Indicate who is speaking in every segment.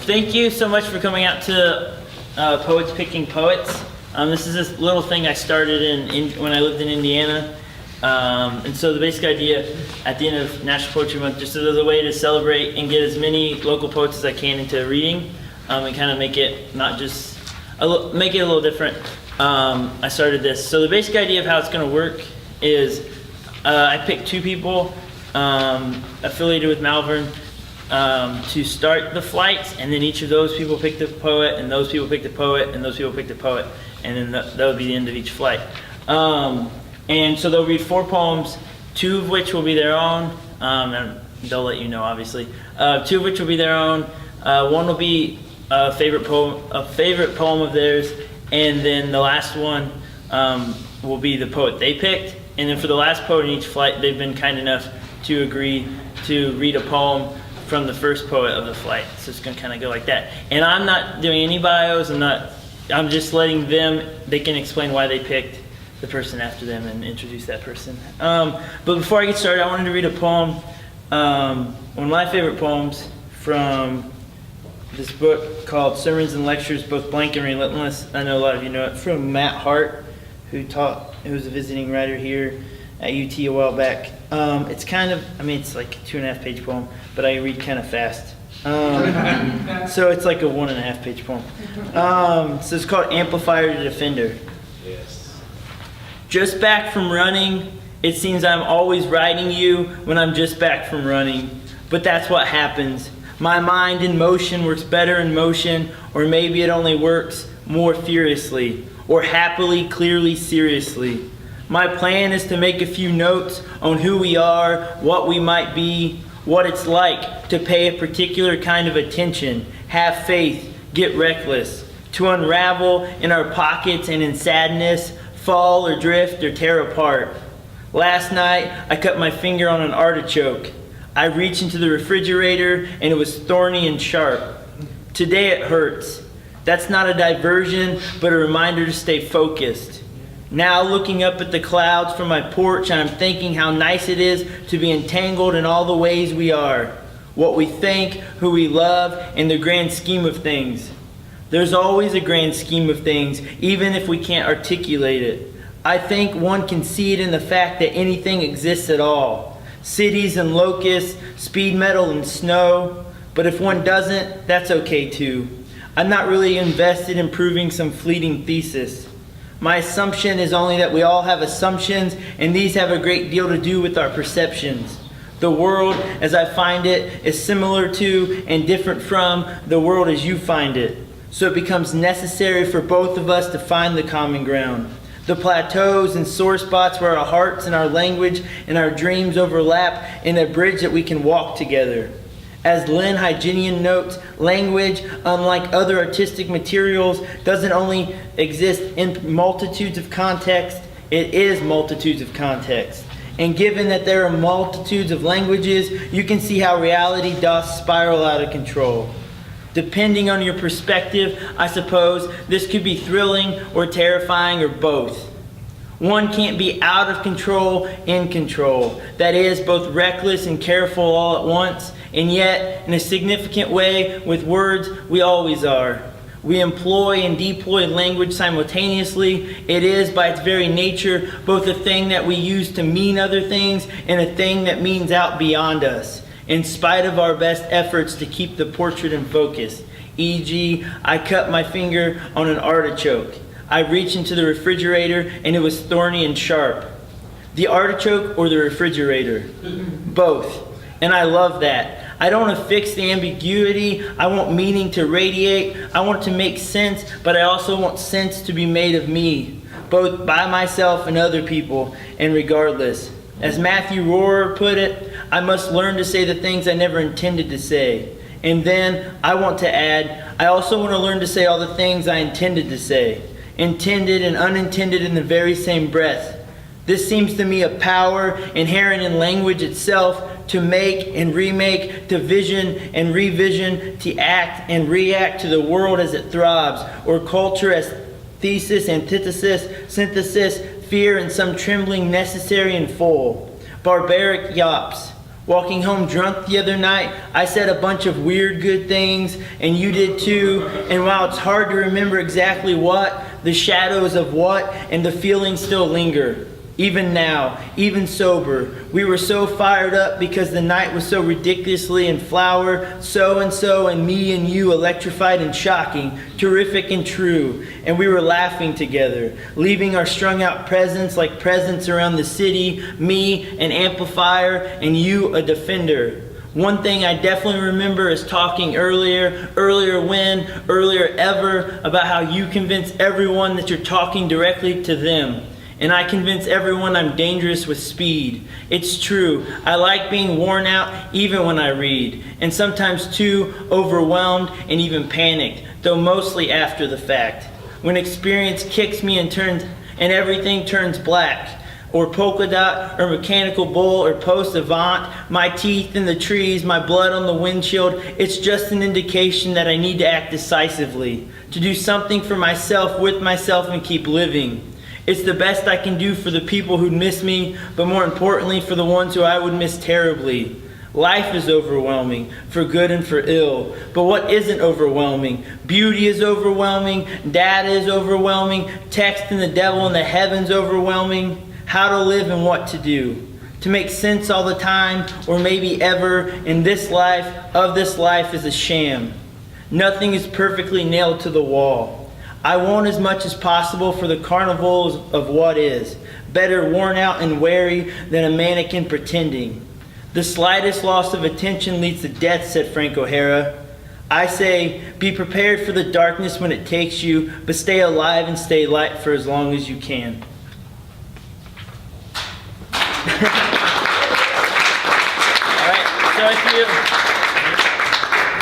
Speaker 1: thank you so much for coming out to Poets Picking Poets. This is this little thing I started when I lived in Indiana. And so the basic idea at the end of National Poetry Month, just as a way to celebrate and get as many local poets as I can into reading, and kind of make it not just, make it a little different. I started this. So the basic idea of how it's going to work is I picked two people affiliated with Malvern to start the flights, and then each of those people picked a poet, and those people picked a poet, and those people picked a poet, and then that would be the end of each flight. And so they'll read 4 poems, 2 of which will be their own, and they'll let you know obviously. 2 of which will be their own. One will be a favorite poem of theirs, and then the last one will be the poet they picked. And then for the last poet in each flight, they've been kind enough to agree to read a poem from the first poet of the flight. So it's going to kind of go like that. And I'm not doing any bios. I'm just letting them, they can explain why they picked the person after them and introduce that person. But before I get started, I wanted to read a poem, one of my favorite poems from this book called Sermons and Lectures, Both Blank and Relentless. I know a lot of you know it, from Matt Hart, who was a visiting writer here at UT a while back. It's kind of, it's like a 2.5 page poem, but I read kind of fast. So it's like a 1.5 page poem. So it's called Amplifier to Defender. Yes. Just back from running, it seems I'm always riding you when I'm just back from running. But that's what happens. My mind in motion works better in motion, or maybe it only works more furiously, or happily, clearly, seriously. My plan is to make a few notes on who we are, what we might be, what it's like to pay a particular kind of attention, have faith, get reckless, to unravel in our pockets and in sadness, fall or drift or tear apart. Last night, I cut my finger on an artichoke. I reached into the refrigerator and it was thorny and sharp. Today it hurts. That's not a diversion, but a reminder to stay focused. Now looking up at the clouds from my porch, I'm thinking how nice it is to be entangled in all the ways we are, what we think, who we love, and the grand scheme of things. There's always a grand scheme of things, even if we can't articulate it. I think one can see it in the fact that anything exists at all. Cities and locusts, speed metal and snow. But if one doesn't, that's okay too. I'm not really invested in proving some fleeting thesis. My assumption is only that we all have assumptions, and these have a great deal to do with our perceptions. The world, as I find it, is similar to and different from the world as you find it. So it becomes necessary for both of us to find the common ground. The plateaus and sore spots where our hearts and our language and our dreams overlap in a bridge that we can walk together. As Lynn Hygenian notes, language, unlike other artistic materials, doesn't only exist in multitudes of contexts, it is multitudes of contexts. And given that there are multitudes of languages, you can see how reality doth spiral out of control. Depending on your perspective, I suppose, this could be thrilling or terrifying or both. One can't be out of control, in control. That is, both reckless and careful all at once, and yet, in a significant way, with words, we always are. We employ and deploy language simultaneously. It is, by its very nature, both a thing that we use to mean other things and a thing that means out beyond us, in spite of our best efforts to keep the portrait in focus. E.g., I cut my finger on an artichoke. I reached into the refrigerator and it was thorny and sharp. The artichoke or the refrigerator? Both. And I love that. I don't want to fix the ambiguity. I want meaning to radiate. I want it to make sense, but I also want sense to be made of me, both by myself and other people, and regardless. As Matthew Rohrer put it, I must learn to say the things I never intended to say. And then, I want to add, I also want to learn to say all the things I intended to say. Intended and unintended in the very same breath. This seems to me a power inherent in language itself, to make and remake, to vision and revision, to act and react to the world as it throbs, or culture as thesis, antithesis, synthesis, fear, and some trembling necessary and full. Barbaric yops. Walking home drunk the other night, I said a bunch of weird good things, and you did too. And while it's hard to remember exactly what, the shadows of what, and the feelings still linger. Even now, even sober, we were so fired up because the night was so ridiculously in flower, so and me and you electrified and shocking, terrific and true. And we were laughing together, leaving our strung out presents like presents around the city, me an amplifier and you a defender. One thing I definitely remember is talking earlier ever, about how you convince everyone that you're talking directly to them. And I convince everyone I'm dangerous with speed. It's true, I like being worn out even when I read, and sometimes too overwhelmed and even panicked, though mostly after the fact. When experience kicks me and everything turns black, or polka dot, or mechanical bull, or post avant, my teeth in the trees, my blood on the windshield, it's just an indication that I need to act decisively, to do something for myself, with myself, and keep living. It's the best I can do for the people who'd miss me, but more importantly for the ones who I would miss terribly. Life is overwhelming, for good and for ill. But what isn't overwhelming? Beauty is overwhelming, data is overwhelming, text and the devil in the heavens overwhelming. How to live and what to do. To make sense all the time, or maybe ever, in this life, of this life is a sham. Nothing is perfectly nailed to the wall. I want as much as possible for the carnivals of what is, better worn out and weary than a mannequin pretending. The slightest loss of attention leads to death, said Frank O'Hara. I say, be prepared for the darkness when it takes you, but stay alive and stay light for as long as you can. Alright, so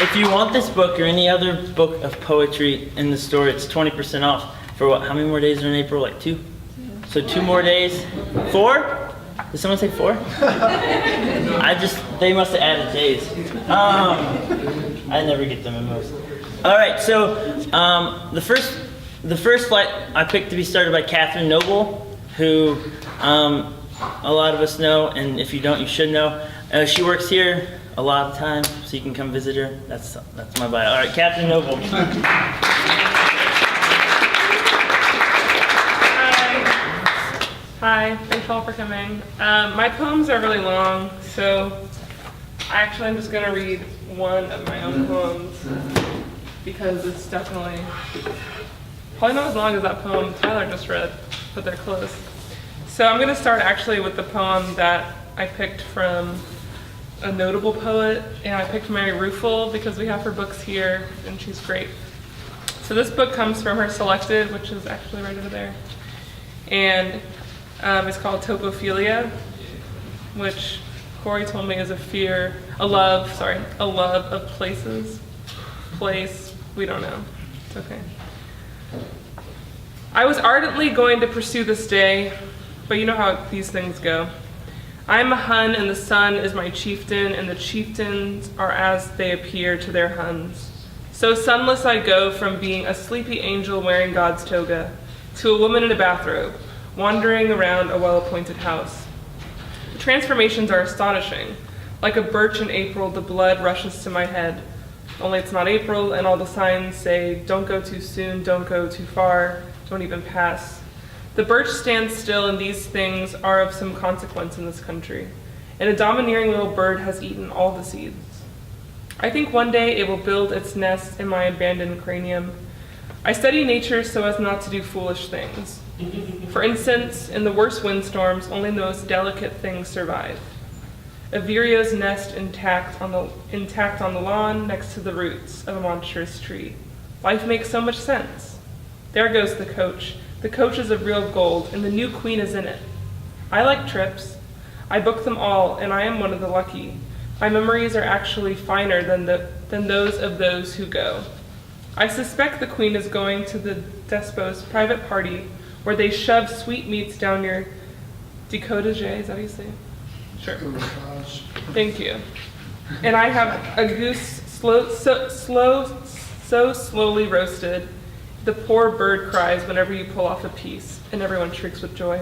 Speaker 1: if you want this book or any other book of poetry in the store, it's 20% off for what? How many more days are in April? Like 2? So 2 more days. 4? Did someone say 4? They must have added days. I never get the memos. All right, so the first flight I picked to be started by Catherine Noble, who a lot of us know, and if you don't, you should know. She works here a lot of time, so you can come visit her. That's my bio. All right, Catherine Noble.
Speaker 2: Hi, thanks all for coming. My poems are really long, so actually I'm just going to read one of my own poems because it's definitely probably not as long as that poem Tyler just read, but they're close. So I'm going to start actually with the poem that I picked from a notable poet, and I picked Mary Ruefle because we have her books here, and she's great. So this book comes from her Selected, which is actually right over there, and it's called Topophilia, which Corey told me is a love of places, place, we don't know, it's okay. I was ardently going to pursue this day, but you know how these things go. I am a Hun, and the sun is my chieftain, and the chieftains are as they appear to their Huns. So sunless I go from being a sleepy angel wearing God's toga to a woman in a bathrobe, wandering around a well-appointed house. The transformations are astonishing. Like a birch in April, the blood rushes to my head. Only it's not April, and all the signs say, don't go too soon, don't go too far, don't even pass. The birch stands still, and these things are of some consequence in this country. And a domineering little bird has eaten all the seeds. I think one day it will build its nest in my abandoned cranium. I study nature so as not to do foolish things. For instance, in the worst windstorms, only the most delicate things survive. A vireo's nest intact on the lawn next to the roots of a monstrous tree. Life makes so much sense. There goes the coach. The coach is of real gold, and the new queen is in it. I like trips. I book them all, and I am one of the lucky. My memories are actually finer than those of those who go. I suspect the queen is going to the despot's private party, where they shove sweetmeats down your décolleté. Is that how you say it? Sure. Thank you. And I have a goose so slowly roasted. The poor bird cries whenever you pull off a piece, and everyone shrieks with joy.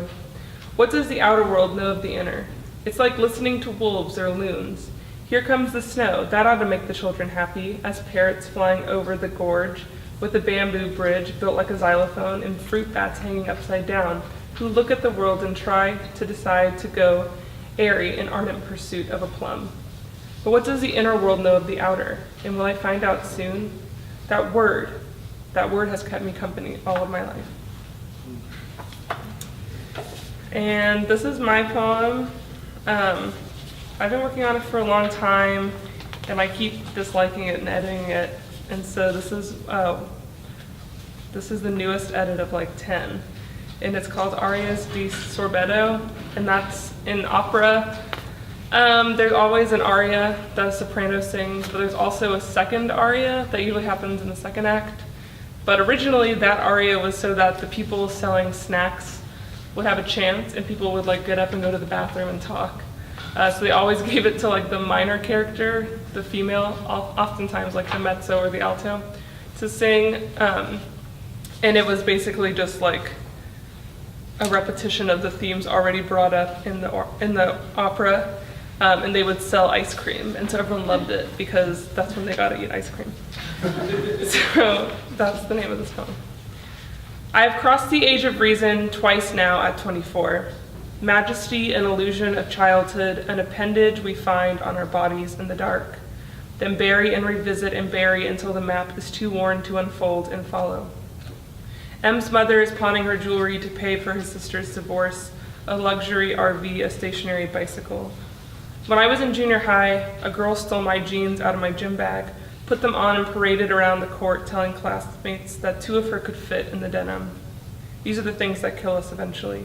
Speaker 2: What does the outer world know of the inner? It's like listening to wolves or loons. Here comes the snow. That ought to make the children happy, as parrots flying over the gorge with a bamboo bridge built like a xylophone and fruit bats hanging upside down, who look at the world and try to decide to go airy in ardent pursuit of a plum. But what does the inner world know of the outer? And will I find out soon? That word has kept me company all of my life. And this is my poem. I've been working on it for a long time, and I keep disliking it and editing it. And so this is the newest edit of like 10. And it's called Arias di Sorbetto, and that's in opera. There's always an aria that a soprano sings, but there's also a second aria that usually happens in the second act. But originally that aria was so that the people selling snacks would have a chance and people would like get up and go to the bathroom and talk. So they always gave it to like the minor character, the female, oftentimes like the mezzo or the alto, to sing. And it was basically just like a repetition of the themes already brought up in the opera. And they would sell ice cream, and so everyone loved it because that's when they got to eat ice cream. So that's the name of this poem. I have crossed the age of reason twice now at 24. Majesty, an illusion of childhood, an appendage we find on our bodies in the dark. Then bury and revisit and bury until the map is too worn to unfold and follow. M's mother is pawning her jewelry to pay for his sister's divorce, a luxury RV, a stationary bicycle. When I was in junior high, a girl stole my jeans out of my gym bag, put them on and paraded around the court telling classmates that 2 of her could fit in the denim. These are the things that kill us eventually.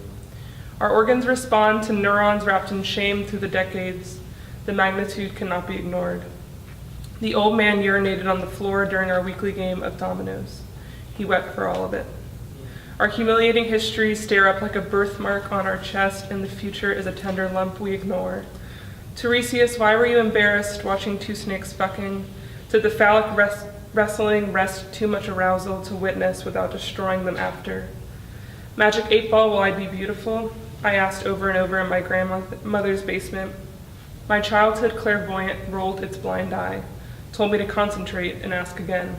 Speaker 2: Our organs respond to neurons wrapped in shame through the decades. The magnitude cannot be ignored. The old man urinated on the floor during our weekly game of dominoes. He wept for all of it. Our humiliating histories stare up like a birthmark on our chest, and the future is a tender lump we ignore. Tiresias, why were you embarrassed watching 2 snakes fucking? Did the phallic wrestling rest too much arousal to witness without destroying them after? Magic 8-ball, will I be beautiful? I asked over and over in my grandmother's basement. My childhood clairvoyant rolled its blind eye, told me to concentrate and ask again.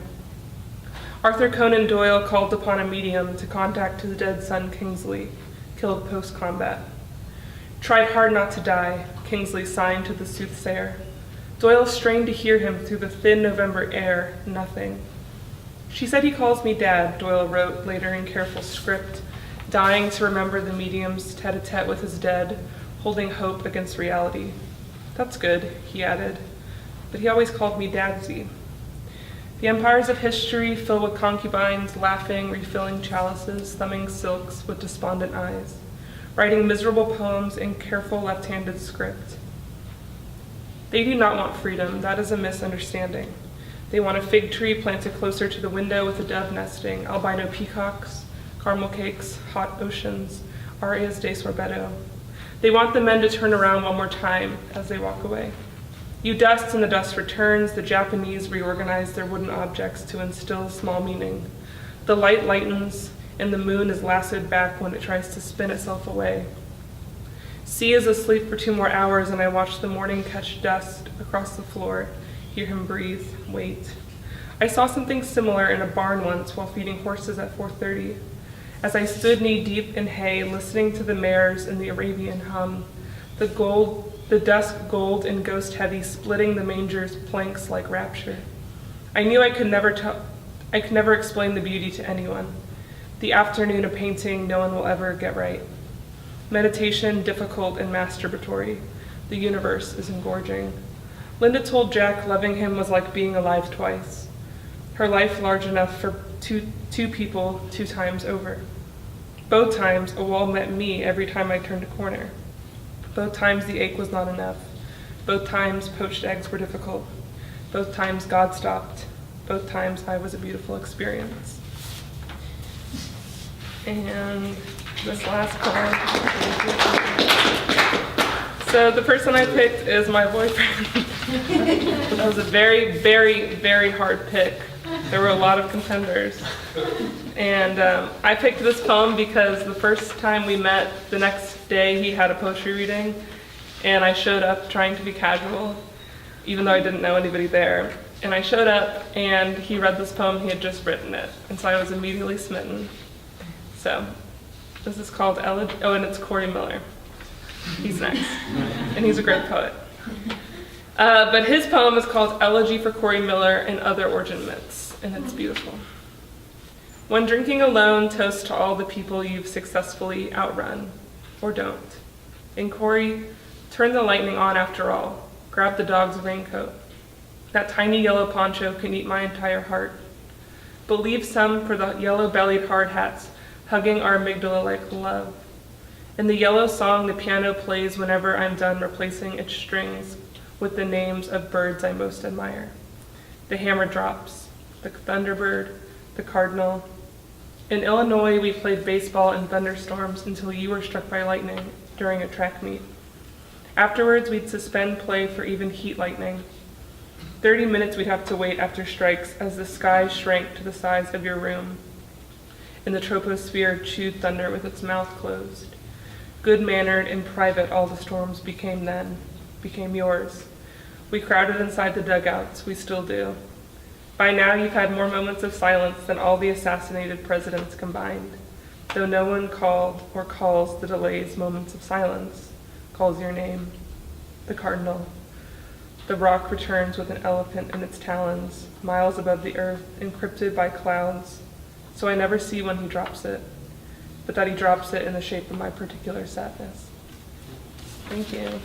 Speaker 2: Arthur Conan Doyle called upon a medium to contact his dead son Kingsley, killed post-combat. Tried hard not to die, Kingsley signed to the soothsayer. Doyle strained to hear him through the thin November air, nothing. She said he calls me Dad, Doyle wrote later in careful script, dying to remember the medium's tete-a-tete with his dead, holding hope against reality. That's good, he added, but he always called me Dadsy. The empires of history fill with concubines, laughing, refilling chalices, thumbing silks with despondent eyes, writing miserable poems in careful left-handed script. They do not want freedom, that is a misunderstanding. They want a fig tree planted closer to the window with a dove nesting, albino peacocks, caramel cakes, hot oceans, arias de sorbetto. They want the men to turn around one more time as they walk away. You dust and the dust returns, the Japanese reorganize their wooden objects to instill small meaning. The light lightens, and the moon is lassoed back when it tries to spin itself away. C is asleep for 2 more hours, and I watch the morning catch dust across the floor, hear him breathe, wait. I saw something similar in a barn once while feeding horses at 4:30. As I stood knee-deep in hay, listening to the mares and the Arabian hum, the dusk gold and ghost-heavy, splitting the manger's planks like rapture. I knew I could never explain the beauty to anyone. The afternoon of painting no one will ever get right. Meditation difficult and masturbatory. The universe is engorging. Linda told Jack loving him was like being alive twice. Her life large enough for two people 2 times over. Both times a wall met me every time I turned a corner. Both times the ache was not enough. Both times poached eggs were difficult. Both times God stopped. Both times I was a beautiful experience. And this last poem. So the person I picked is my boyfriend. That was a very, very, very hard pick. There were a lot of contenders. And I picked this poem because the first time we met, the next day he had a poetry reading. And I showed up trying to be casual, even though I didn't know anybody there. And I showed up, and he read this poem, he had just written it. And so I was immediately smitten. So, this is called Elegy. Oh, and it's Corey Miller. He's next. And he's a great poet. But his poem is called Elegy for Corey Miller and Other Origin Myths, and it's beautiful. When drinking alone, toast to all the people you've successfully outrun, or don't. And Corey, turn the lightning on after all. Grab the dog's raincoat. That tiny yellow poncho can eat my entire heart. But leave some for the yellow-bellied hard hats, hugging our amygdala like love. In the yellow song the piano plays whenever I'm done replacing its strings with the names of birds I most admire. The hammer drops, the thunderbird, the cardinal. In Illinois, we played baseball in thunderstorms until you were struck by lightning during a track meet. Afterwards, we'd suspend play for even heat lightning. 30 minutes we'd have to wait after strikes as the sky shrank to the size of your room. And the troposphere chewed thunder with its mouth closed. Good-mannered and private all the storms became then, became yours. We crowded inside the dugouts, we still do. By now you've had more moments of silence than all the assassinated presidents combined, though no one called or calls the delays moments of silence, calls your name, the cardinal. The rock returns with an elephant in its talons, miles above the earth, encrypted by clouds, so I never see when he drops it, but that he drops it in the shape of my particular sadness. Thank you.